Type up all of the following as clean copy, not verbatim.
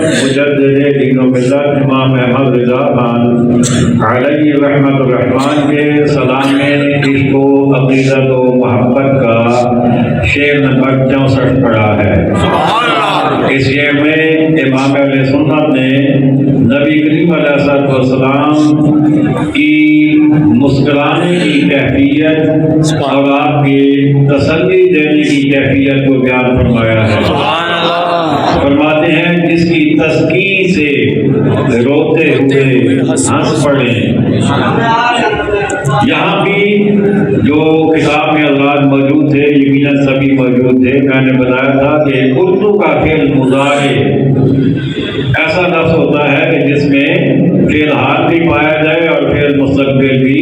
मुजद्दिद दीन व मिल्लत इमाम अहमद रिज़ा खान अलैहि रहमतुर रहमान के सलाम में इश्क़ व अक़ीदत व मोहब्बत का शेर नंबर 64 पढ़ा है। इस शेर में इमाम अहले सुन्नत ने नबी करीम अलैहिस्सलाम की मुस्कुराने की कैफियत और आपके तसल्ली देने की कैफियत को बयान फरमाया है। फरमाते हैं जिसकी तस्कीन से रोते हुए हंस पड़े। यहाँ भी जो किताब में अल्लाह मौजूद थे, यकीनन सभी मौजूद थे। मैंने बताया था कि उर्दू का फेल मुज़ारे ऐसा लफ्ज़ होता है कि जिसमें फेल हाल भी पाया जाए और फेल मुस्तक़बिल भी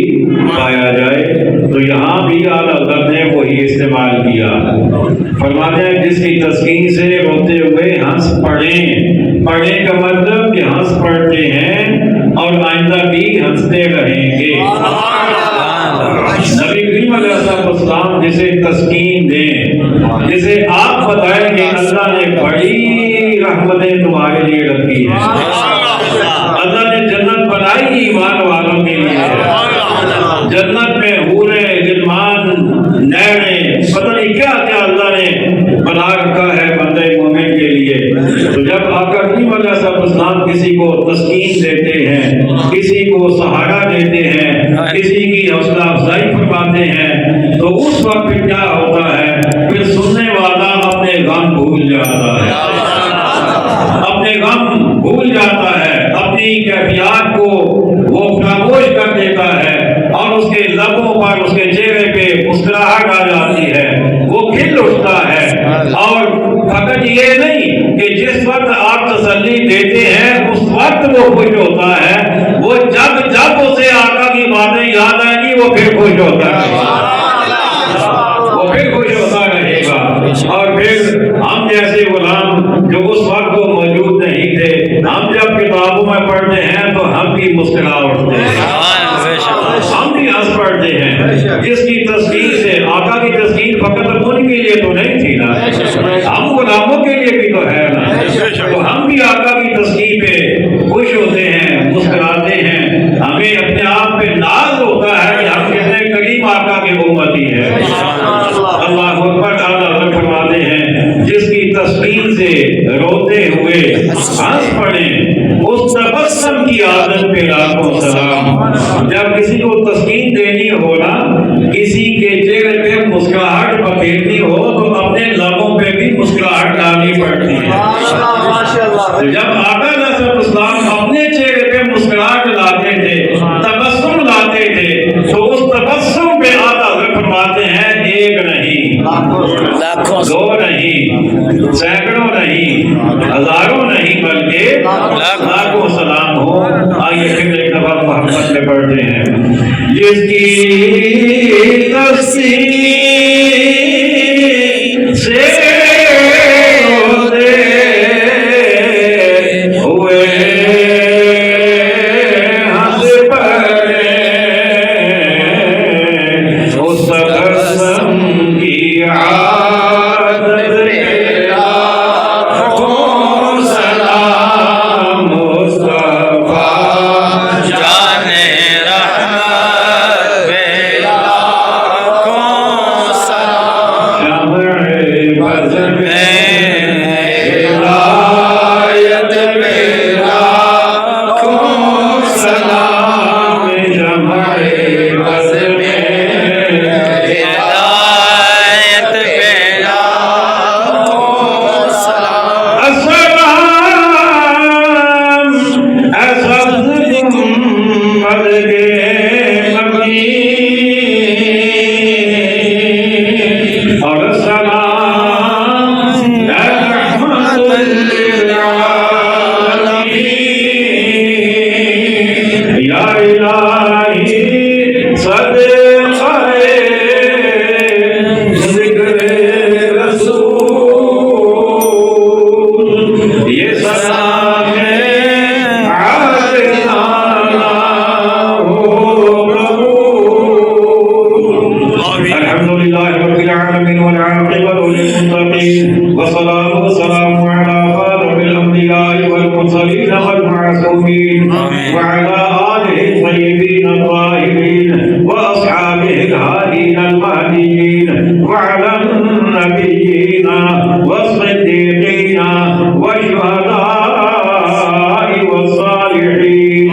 पाया जाए। तो यहाँ भी आला हज़रत ने वही इस्तेमाल किया। फरमाते हैं जिसकी तस्कीन से रोते हुए हंस पड़े। पढ़े का मतलब कि हंस पड़ते हैं और आइंदा भी हंसते रहेंगे। नबी करीम अलैहिस्सलाम जिसे तस्कीन दें, जिसे आप बताएं कि अल्लाह ने बड़ी रहमतें तुम्हारे लिए रखी है, अल्लाह ने जन्नत बनाई ईमान वालों के लिए है। जन्नत में हूरे गिलमान नैने पता नहीं क्या क्या अल्लाह ने बना रखा है बंदे मोमिन के लिए। तो जब आका करीम अलैहिस्सलाम किसी को तस्कीन देते हैं, किसी को सहारा देते हैं, किसी की हौसला अफजाई फरमाते हैं, तो उस वक्त फिर क्या होता है, फिर सुनने वाला अपने गम भूल जाता है, अपने गम भूल जाता है, अपनी कैफियत को वो फरामोश कर देता है और उसके लबों पर, उसके चेहरे पे मुस्कुराहट आ जाती है, वो खिल उठता है। और फकत ये नहीं कि जिस वक्त आप तसल्ली देते हैं उस वक्त वो खुश होता है, वो जब जब उसे आका की बातें याद आएंगी वो फिर खुश होता है, वो फिर खुश होता रहेगा। और फिर हम जैसे गुलाम जो उस वक्त वो मौजूद नहीं थे, हम जब किताबों में पढ़ते हैं तो हम भी मुस्कुरा उठते हैं, हम भी हंस पड़ते हैं। जिसकी तस्कीन से आका की तस्कीन फकत उनके लिए तो नहीं थी ना, हम गुलामों के लिए भी तो है ना। तो हम भी आका की तस्कीन पे खुश होते हैं, मुस्कुराते हैं। हमें अपने आप पे नाज होता है कि हम कितने करीम आका के उम्मती हैं। अल्लाह अकबर। ताला फरमाते हैं जिसकी तस्कीन से रोते हुए हंस पड़े, उस तबस्सुम की आदत पे लाखों सलाम। जब किसी को तस्कीन देनी हो ना, किसी के चेहरे पे मुस्कुराहट बखेरनी हो, तो अपने लबों पे भी मुस्कुराहट डालनी पड़ती है। तो जब आका अलैहिस्सलाम अपने चेहरे पे मुस्कुराहट लाते थे, तबस्सुम लाते थे, तो उस तबस्सुम पे आका फरमाते हैं एक नहीं, दो नहीं, सैकड़ों नहीं, हजारों नहीं, बल्कि लाखों सलाम हो। आइए फिर एक दफा मोहब्बत में पढ़ते हैं। जिसकी तस्कीन से रोते हुए हंस पड़े, उस तबस्सुम की आदत जाने रहमत المرسلين والمعصومين وعلى آله الطيبين الطاهرين وأصحابه الهادين المهديين وعلى النبيين والصديقين والشهداء والصالحين